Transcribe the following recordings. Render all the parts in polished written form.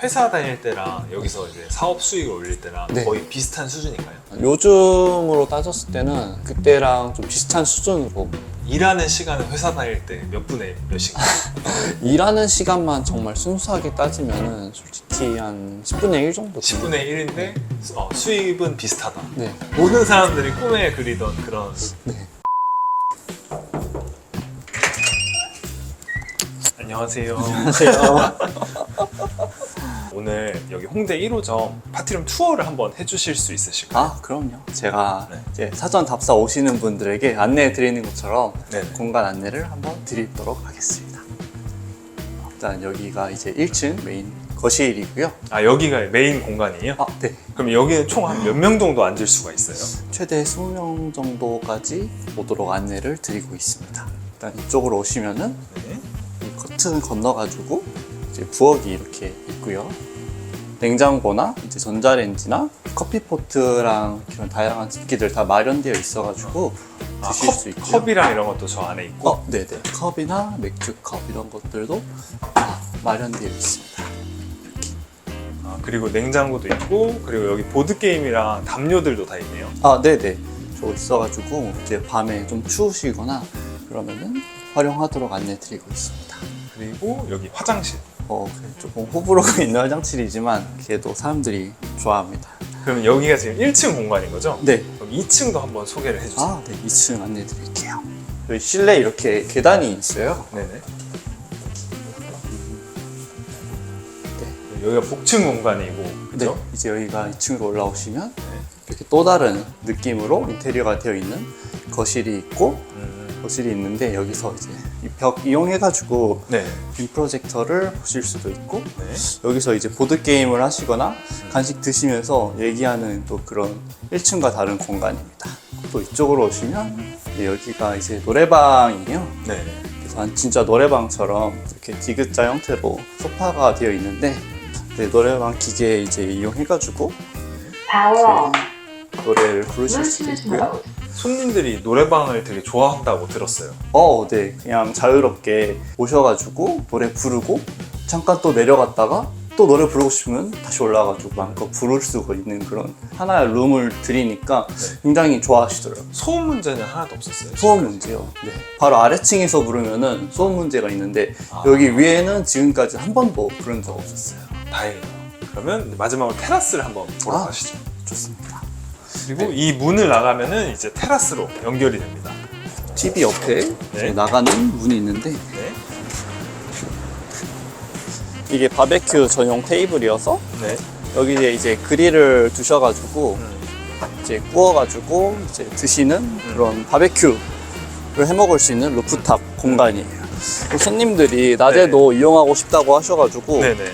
회사 다닐 때랑 여기서 이제 사업 수익을 올릴 때랑 네. 거의 비슷한 수준인가요? 요즘으로 따졌을 때는 그때랑 좀 비슷한 수준으로 일하는 시간은 회사 다닐 때 몇 분의 몇인가요? 일하는 시간만 정말 순수하게 따지면은 솔직히 한 10분의 1 정도 10분의 1인데 수입은 비슷하다. 네. 모든 사람들이 꿈에 그리던 그런. 네. 안녕하세요. 안녕하세요. 오늘 여기 홍대 1호점 파티룸 투어를 한번 해주실 수 있으실까요? 아, 그럼요. 제가 네. 이제 사전 답사 오시는 분들에게 안내해 드리는 것처럼 네. 공간 안내를 한번 드리도록 하겠습니다. 일단 여기가 이제 1층 메인 거실이고요. 아, 여기가 메인 공간이에요? 아, 네. 그럼 여기는 총 한 몇 명 정도 앉을 수가 있어요? 최대 20명 정도까지 오도록 안내를 드리고 있습니다. 일단 이쪽으로 오시면은 네. 이 커튼 건너가지고 이제 부엌이 이렇게 있고요. 냉장고나 이제 전자레인지나 커피포트랑 그런 다양한 집기들 다 마련되어 있어가지고 드실 수 있고요. 컵이랑 이런 것도 저 안에 있고. 네네. 컵이나 맥주컵 이런 것들도 다 마련되어 있습니다. 아, 그리고 냉장고도 있고, 그리고 여기 보드게임이랑 담요들도 다 있네요. 아, 네네. 저 있어가지고 이제 밤에 좀 추우시거나 그러면은 활용하도록 안내드리고 있습니다. 그리고 여기 화장실. 조금 호불호가 있는 화장실이지만 걔도 사람들이 좋아합니다. 그럼 여기가 지금 1층 공간인 거죠? 네. 그럼 2층도 한번 소개를 해주세요. 아, 네. 2층 안내드릴게요. 여기 실내 이렇게 계단이 있어요. 네네. 네. 여기가 복층 공간이고, 네. 그죠? 이제 여기가 2층으로 올라오시면 네. 이렇게 또 다른 느낌으로 인테리어가 되어 있는 거실이 있고 음, 거실이 있는데 여기서 이제 이 벽 이용해가지고 네. 빔 프로젝터를 보실 수도 있고 네. 여기서 이제 보드 게임을 하시거나 간식 드시면서 얘기하는 또 그런 1층과 다른 공간입니다. 또 이쪽으로 오시면 여기가 이제 노래방이에요. 네. 그래서 진짜 노래방처럼 이렇게 디귿자 형태로 소파가 되어 있는데 노래방 기계 이제 이용해가지고 이제 노래를 부르실 수도 있고요. 손님들이 노래방을 되게 좋아한다고 들었어요. 네. 그냥 자유롭게 오셔가지고 노래 부르고 잠깐 또 내려갔다가 또 노래 부르고 싶으면 다시 올라가지고 마음껏 부를 수가 있는 그런 하나의 룸을 드리니까 굉장히 좋아하시더라고요. 소음 문제는 하나도 없었어요. 소음 문제요. 네. 바로 아래층에서 부르면은 소음 문제가 있는데 아. 여기 위에는 지금까지 한 번도 부른 적 없었어요. 다행이다. 그러면 마지막으로 테라스를 한번 보러 아. 가시죠. 좋습니다. 그리고 이 문을 나가면은 이제 테라스로 연결이 됩니다. TV 옆에 네. 나가는 문이 있는데 네. 이게 바베큐 전용 테이블이어서 네. 여기에 이제 그릴을 두셔가지고 이제 구워가지고 이제 드시는 그런 바베큐를 해먹을 수 있는 루프탑 공간이에요. 또 손님들이 낮에도 이용하고 싶다고 하셔가지고 네네.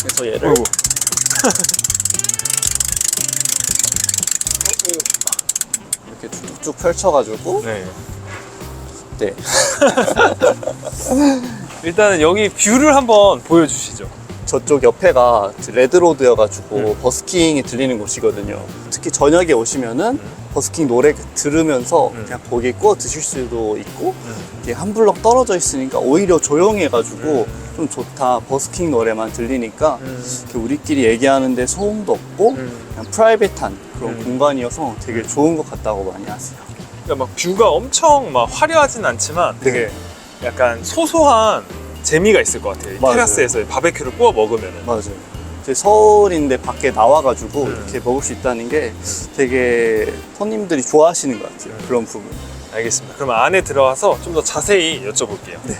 그래서 얘를 어이구. 이렇게 쭉 펼쳐가지고 네. 네. 일단은 여기 뷰를 한번 보여주시죠. 저쪽 옆에가 레드로드여가지고 버스킹이 들리는 곳이거든요. 특히 저녁에 오시면은 버스킹 노래 들으면서 그냥 고기 구워 드실 수도 있고 이게 한 블럭 떨어져 있으니까 오히려 조용해가지고 좀 좋다. 버스킹 노래만 들리니까 이렇게 우리끼리 얘기하는데 소음도 없고 그냥 프라이빗한 그런 공간이어서 되게 좋은 것 같다고 많이 하세요. 그러니까 막 뷰가 엄청 막 화려하진 않지만 되게 약간 소소한 재미가 있을 것 같아요. 이 맞아요. 테라스에서 바베큐를 구워 먹으면은. 맞아요. 이제 서울인데 밖에 나와가지고 이렇게 먹을 수 있다는 게 되게 손님들이 좋아하시는 것 같아요. 그런 부분. 알겠습니다. 그럼 안에 들어가서 좀 더 자세히 여쭤볼게요. 네.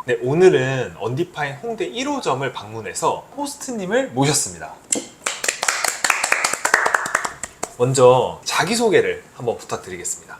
네, 오늘은 언디파인 홍대 1호점을 방문해서 호스트님을 모셨습니다. 먼저 자기소개를 한번 부탁드리겠습니다.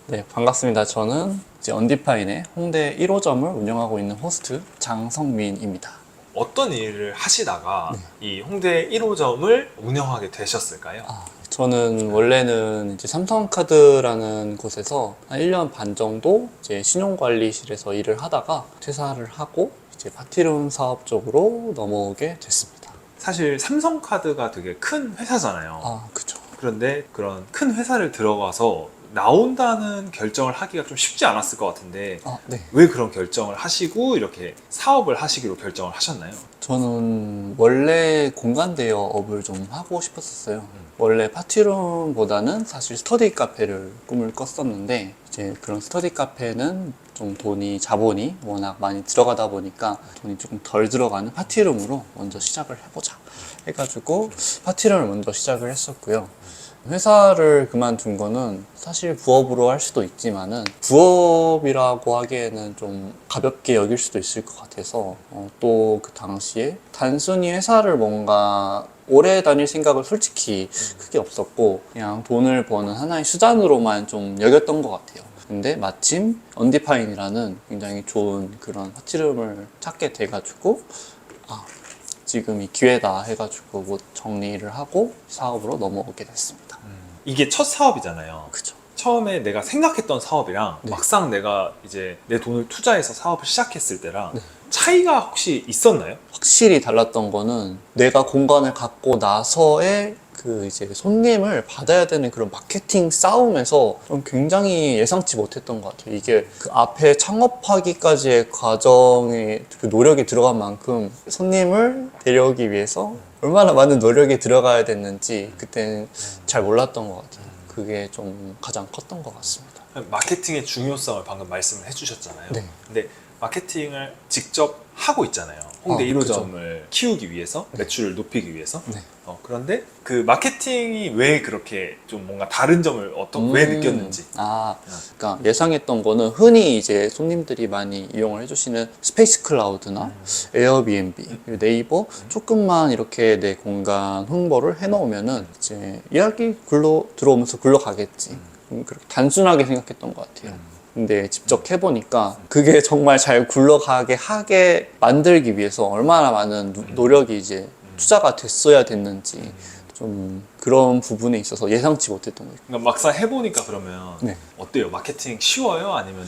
네, 반갑습니다. 저는 이제 언디파인의 홍대 1호점을 운영하고 있는 호스트 장성민입니다. 어떤 일을 하시다가 이 홍대 1호점을 운영하게 되셨을까요? 저는 원래는 이제 삼성카드라는 곳에서 한 1년 반 정도 이제 신용관리실에서 일을 하다가 퇴사를 하고 이제 파티룸 사업 쪽으로 넘어오게 됐습니다. 사실 삼성카드가 되게 큰 회사잖아요. 그죠. 그런데 그런 큰 회사를 들어가서 나온다는 결정을 하기가 좀 쉽지 않았을 것 같은데 네. 왜 그런 결정을 하시고 이렇게 사업을 하시기로 결정을 하셨나요? 저는 원래 공간 대여업을 좀 하고 싶었었어요. 원래 파티룸보다는 사실 스터디 카페를 꿈을 꿨었는데 이제 그런 스터디 카페는 좀 자본이 워낙 많이 들어가다 보니까 돈이 조금 덜 들어가는 파티룸으로 먼저 시작을 해보자 해가지고 파티룸을 먼저 시작을 했었고요. 회사를 그만둔 거는 사실 부업으로 할 수도 있지만은 부업이라고 하기에는 좀 가볍게 여길 수도 있을 것 같아서 또 그 당시에 단순히 회사를 뭔가 오래 다닐 생각을 솔직히 크게 없었고 그냥 돈을 버는 하나의 수단으로만 좀 여겼던 것 같아요. 근데 마침 언디파인이라는 굉장히 좋은 그런 파티룸을 찾게 돼가지고 지금이 기회다 해가지고 뭐 정리를 하고 사업으로 넘어오게 됐습니다. 이게 첫 사업이잖아요. 그죠. 처음에 내가 생각했던 사업이랑 네. 막상 내가 이제 내 돈을 투자해서 사업을 시작했을 때랑 네. 차이가 혹시 있었나요? 확실히 달랐던 거는 내가 공간을 갖고 나서의 그 이제 손님을 받아야 되는 그런 마케팅 싸움에서 좀 굉장히 예상치 못했던 것 같아요. 이게 그 앞에 창업하기까지의 과정에 그 노력이 들어간 만큼 손님을 데려오기 위해서 얼마나 많은 노력이 들어가야 됐는지 그때는 잘 몰랐던 것 같아요. 그게 좀 가장 컸던 것 같습니다. 마케팅의 중요성을 방금 말씀을 해주셨잖아요. 네. 근데 마케팅을 직접 하고 있잖아요. 홍대 1호점을 그죠. 키우기 위해서, 매출을 높이기 위해서. 네. 그런데 그 마케팅이 왜 그렇게 좀 뭔가 다른 점을 왜 느꼈는지. 그러니까 예상했던 거는 흔히 이제 손님들이 많이 이용을 해주시는 스페이스 클라우드나 에어비앤비, 네이버 조금만 이렇게 내 공간 홍보를 해놓으면은 이제 예약이 들어오면서 굴러가겠지. 그렇게 단순하게 생각했던 것 같아요. 근데 직접 해보니까 그게 정말 잘 굴러가게 하게 만들기 위해서 얼마나 많은 노력이 이제 투자가 됐어야 됐는지 좀 그런 부분에 있어서 예상치 못했던 거예요. 그러니까 막상 해보니까 그러면 네. 어때요? 마케팅 쉬워요? 아니면은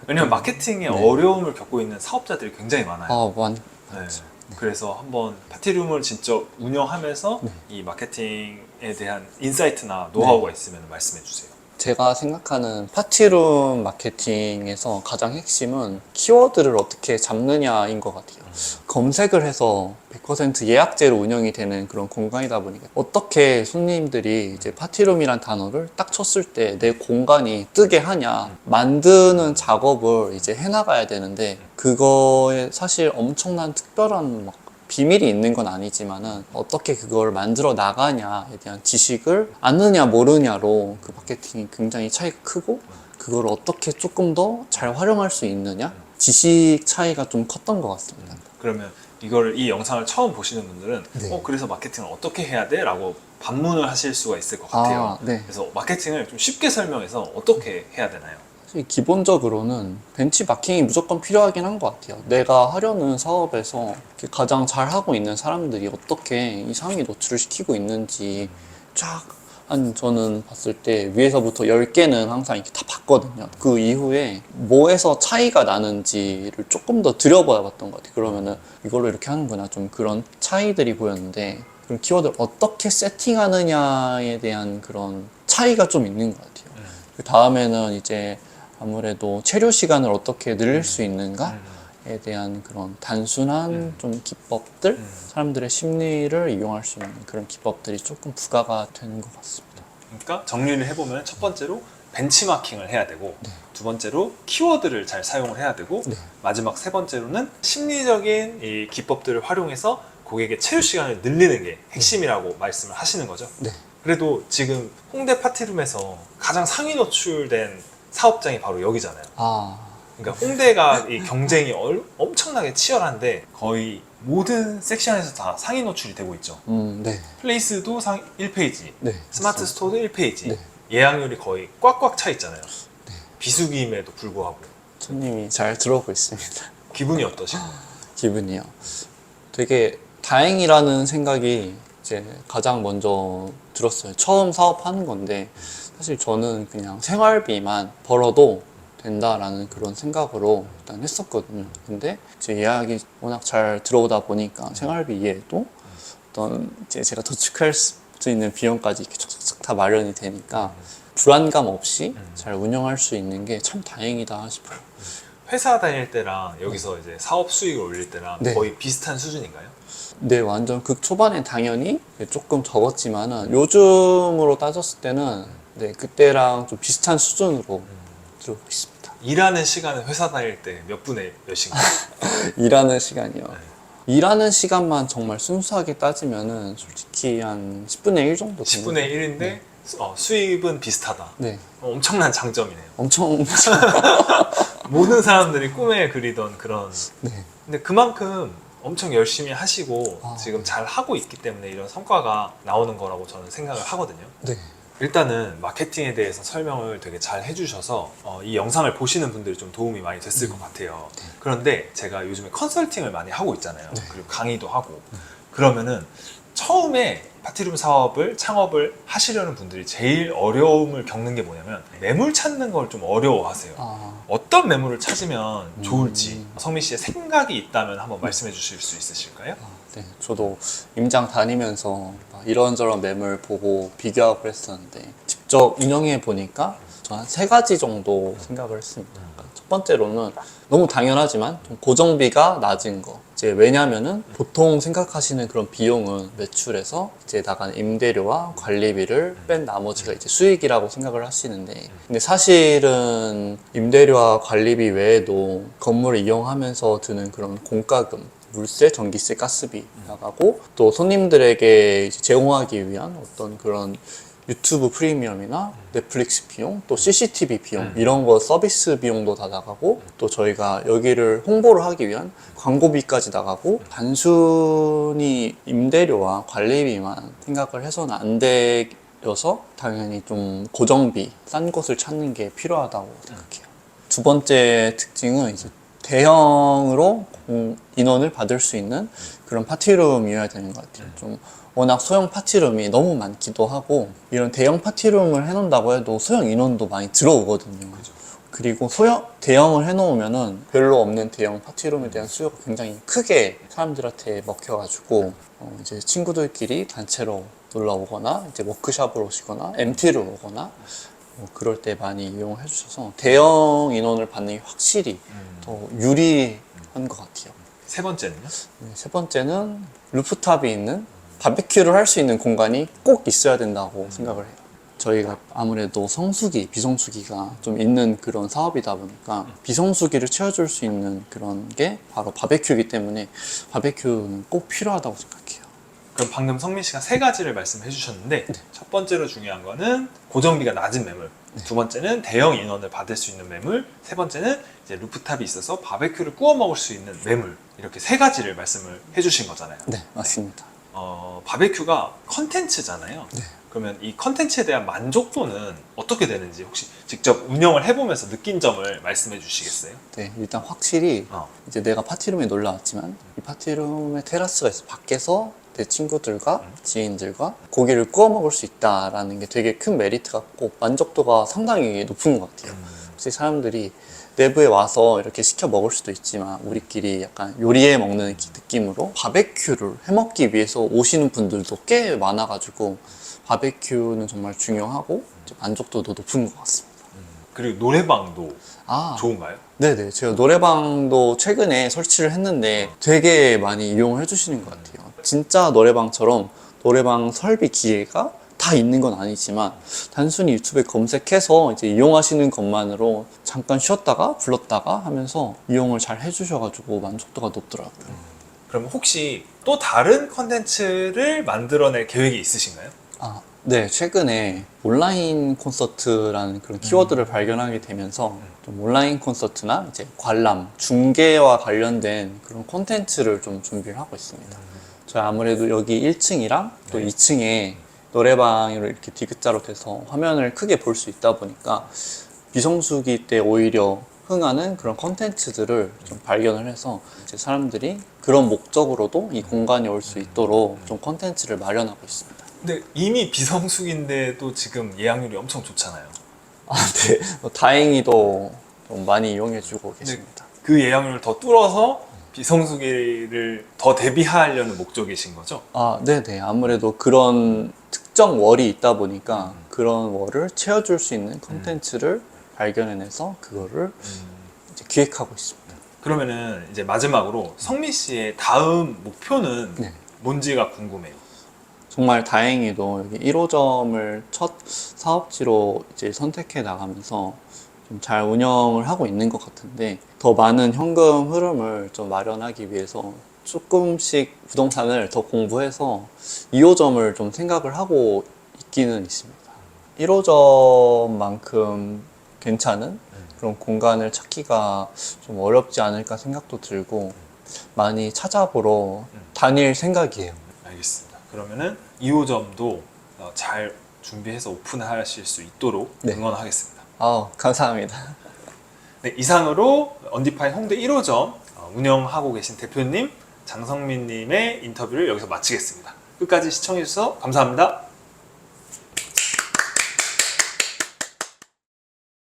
왜냐면 마케팅에 어려움을 겪고 있는 사업자들이 굉장히 많아요. 네. 그래서 한번 파티룸을 진짜 운영하면서 이 마케팅에 대한 인사이트나 노하우가 있으면 말씀해 주세요. 제가 생각하는 파티룸 마케팅에서 가장 핵심은 키워드를 어떻게 잡느냐인 것 같아요. 검색을 해서 100% 예약제로 운영이 되는 그런 공간이다 보니까 어떻게 손님들이 이제 파티룸이란 단어를 딱 쳤을 때 내 공간이 뜨게 하냐 만드는 작업을 이제 해나가야 되는데 그거에 사실 엄청난 특별한 비밀이 있는 건 아니지만은 어떻게 그걸 만들어 나가냐에 대한 지식을 아느냐 모르냐로 그 마케팅이 굉장히 차이가 크고 그걸 어떻게 조금 더 잘 활용할 수 있느냐 지식 차이가 좀 컸던 것 같습니다. 그러면 이 영상을 처음 보시는 분들은 그래서 마케팅을 어떻게 해야 돼? 라고 반문을 하실 수가 있을 것 같아요. 그래서 마케팅을 좀 쉽게 설명해서 어떻게 해야 되나요? 기본적으로는 벤치마킹이 무조건 필요하긴 한 것 같아요. 내가 하려는 사업에서 가장 잘하고 있는 사람들이 어떻게 이 상위 노출을 시키고 있는지 저는 봤을 때 위에서부터 10개는 항상 이렇게 다 봤거든요. 그 이후에 뭐에서 차이가 나는지를 조금 더 들여다봤던 것 같아요. 그러면은 이걸로 이렇게 하는구나. 좀 그런 차이들이 보였는데 그런 키워드를 어떻게 세팅하느냐에 대한 그런 차이가 좀 있는 것 같아요. 그 다음에는 이제 아무래도 체류 시간을 어떻게 늘릴 수 있는가에 대한 그런 단순한 좀 기법들, 사람들의 심리를 이용할 수 있는 그런 기법들이 조금 부과가 되는 것 같습니다. 그러니까 정리를 해보면 첫 번째로 벤치마킹을 해야 되고 두 번째로 키워드를 잘 사용을 해야 되고 마지막 세 번째로는 심리적인 이 기법들을 활용해서 고객의 체류 시간을 늘리는 게 핵심이라고 말씀을 하시는 거죠. 그래도 지금 홍대 파티룸에서 가장 상위 노출된 사업장이 바로 여기잖아요. 그러니까 홍대가 이 경쟁이 엄청나게 치열한데 거의 모든 섹션에서 다 상위 노출이 되고 있죠. 플레이스도 1페이지, 스마트 스토어도 1페이지, 예약률이 거의 꽉꽉 차 있잖아요. 비수기임에도 불구하고. 손님이 잘 들어오고 있습니다. 기분이 어떠신가요? 기분이요. 되게 다행이라는 생각이 이제 가장 먼저 들었어요. 처음 사업하는 건데 사실 저는 그냥 생활비만 벌어도 된다라는 그런 생각으로 일단 했었거든요. 근데 이제 예약이 워낙 잘 들어오다 보니까 생활비 이외에도 어떤 이제 제가 붙어 있는 비용까지 이렇게 촉촉촉 다 마련이 되니까 불안감 없이 잘 운영할 수 있는 게 참 다행이다 싶어요. 회사 다닐 때랑 여기서 이제 사업 수익을 올릴 때랑 네. 거의 비슷한 수준인가요? 네, 완전 극 초반에 당연히 조금 적었지만은 요즘으로 따졌을 때는 네, 그때랑 좀 비슷한 수준으로 들고 있습니다. 일하는 시간은 회사 다닐 때 몇 분의 몇인가요? 일하는 시간이요. 일하는 시간만 정말 순수하게 따지면은 솔직히 한 10분의 1 정도. 10분의 1인데 수입은 비슷하다. 네. 엄청난 장점이네요. 엄청. 모든 사람들이 꿈에 그리던 그런. 네. 근데 그만큼 엄청 열심히 하시고 지금 잘 하고 있기 때문에 이런 성과가 나오는 거라고 저는 생각을 하거든요. 네. 일단은 마케팅에 대해서 설명을 되게 잘 해주셔서 이 영상을 보시는 분들이 좀 도움이 많이 됐을 것 같아요. 그런데 제가 요즘에 컨설팅을 많이 하고 있잖아요. 그리고 강의도 하고. 그러면은 처음에 파티룸 사업을 창업을 하시려는 분들이 제일 어려움을 겪는 게 뭐냐면 매물 찾는 걸 좀 어려워하세요. 어떤 매물을 찾으면 좋을지 성민 씨의 생각이 있다면 한번 말씀해 주실 수 있으실까요? 네, 저도 임장 다니면서 이런저런 매물 보고 비교하고 했었는데 직접 운영해 보니까 저 한 3가지 정도 생각을 했습니다. 그러니까 첫 번째로는 너무 당연하지만 좀 고정비가 낮은 거. 이제 왜냐면은 보통 생각하시는 그런 비용은 매출에서 이제 나간 임대료와 관리비를 뺀 나머지가 이제 수익이라고 생각을 하시는데, 근데 사실은 임대료와 관리비 외에도 건물을 이용하면서 드는 그런 공과금, 물세, 전기세, 가스비 나가고, 또 손님들에게 이제 제공하기 위한 어떤 그런 유튜브 프리미엄이나 넷플릭스 비용, 또 CCTV 비용, 이런 거 서비스 비용도 다 나가고, 또 저희가 여기를 홍보를 하기 위한 광고비까지 나가고, 단순히 임대료와 관리비만 생각을 해서는 안 되어서 당연히 좀 고정비, 싼 곳을 찾는 게 필요하다고 생각해요. 두 번째 특징은 이제 대형으로 인원을 받을 수 있는 그런 파티룸이어야 되는 것 같아요. 좀 워낙 소형 파티룸이 너무 많기도 하고, 이런 대형 파티룸을 해놓는다고 해도 소형 인원도 많이 들어오거든요. 그리고 대형을 해놓으면은 별로 없는 대형 파티룸에 대한 수요가 굉장히 크게 사람들한테 먹혀가지고, 이제 친구들끼리 단체로 놀러 오거나, 이제 워크숍을 오시거나, MT를 오거나, 그럴 때 많이 이용해 주셔서 대형 인원을 받는 게 확실히 더 유리한 것 같아요. 세 번째는요? 네, 세 번째는 루프탑이 있는 바베큐를 할 수 있는 공간이 꼭 있어야 된다고 생각을 해요. 저희가 아무래도 성수기, 비성수기가 좀 있는 그런 사업이다 보니까 비성수기를 채워줄 수 있는 그런 게 바로 바베큐이기 때문에 바베큐는 꼭 필요하다고 생각해요. 그럼 방금 성민 씨가 3가지를 말씀해 주셨는데 첫 번째로 중요한 거는 고정비가 낮은 매물, 두 번째는 대형 인원을 받을 수 있는 매물, 세 번째는 이제 루프탑이 있어서 바베큐를 구워 먹을 수 있는 매물, 이렇게 3가지를 말씀을 해주신 거잖아요. 네, 맞습니다. 바베큐가 컨텐츠잖아요. 네. 그러면 이 컨텐츠에 대한 만족도는 어떻게 되는지 혹시 직접 운영을 해보면서 느낀 점을 말씀해 주시겠어요? 네, 일단 확실히 이제 내가 파티룸에 놀러 왔지만 이 파티룸에 테라스가 있어. 밖에서 내 친구들과 지인들과 고기를 구워 먹을 수 있다라는 게 되게 큰 메리트 같고 만족도가 상당히 높은 것 같아요. 혹시 사람들이 내부에 와서 이렇게 시켜 먹을 수도 있지만 우리끼리 약간 요리해 먹는 느낌으로 바베큐를 해 먹기 위해서 오시는 분들도 꽤 많아가지고 바베큐는 정말 중요하고 만족도도 높은 것 같습니다. 그리고 노래방도 좋은가요? 네네, 제가 노래방도 최근에 설치를 했는데 되게 많이 이용을 해주시는 것 같아요. 진짜 노래방처럼 노래방 설비 기계가 다 있는 건 아니지만 단순히 유튜브에 검색해서 이제 이용하시는 것만으로 잠깐 쉬었다가 불렀다가 하면서 이용을 잘 해주셔가지고 만족도가 높더라고요. 그럼 혹시 또 다른 컨텐츠를 만들어낼 계획이 있으신가요? 네, 최근에 온라인 콘서트라는 그런 키워드를 발견하게 되면서 좀 온라인 콘서트나 이제 관람, 중계와 관련된 그런 콘텐츠를 좀 준비를 하고 있습니다. 저희 아무래도 여기 1층이랑 또 2층에 노래방으로 이렇게 디귿자로 돼서 화면을 크게 볼 수 있다 보니까 비성수기 때 오히려 흥하는 그런 콘텐츠들을 좀 발견을 해서 이제 사람들이 그런 목적으로도 이 공간에 올 수 있도록 좀 콘텐츠를 마련하고 있습니다. 근데 이미 비성수기인데도 지금 예약률이 엄청 좋잖아요. 네. 다행히도 좀 많이 이용해주고 계십니다. 그 예약률을 더 뚫어서 비성수기를 더 대비하려는 목적이신 거죠? 네네. 아무래도 그런 특정 월이 있다 보니까 그런 월을 채워줄 수 있는 컨텐츠를 발견해내서 그거를 이제 기획하고 있습니다. 그러면은 이제 마지막으로 성민 씨의 다음 목표는 네. 뭔지가 궁금해요. 정말 다행히도 여기 1호점을 첫 사업지로 이제 선택해 나가면서 좀 잘 운영을 하고 있는 것 같은데, 더 많은 현금 흐름을 좀 마련하기 위해서 조금씩 부동산을 더 공부해서 2호점을 좀 생각을 하고 있기는 있습니다. 1호점만큼 괜찮은 그런 공간을 찾기가 좀 어렵지 않을까 생각도 들고 많이 찾아보러 다닐 생각이에요. 알겠습니다. 그러면은 2호점도 잘 준비해서 오픈하실 수 있도록 네. 응원하겠습니다. 감사합니다. 네, 이상으로 언디파인 홍대 1호점 운영하고 계신 대표님 장성민님의 인터뷰를 여기서 마치겠습니다. 끝까지 시청해주셔서 감사합니다.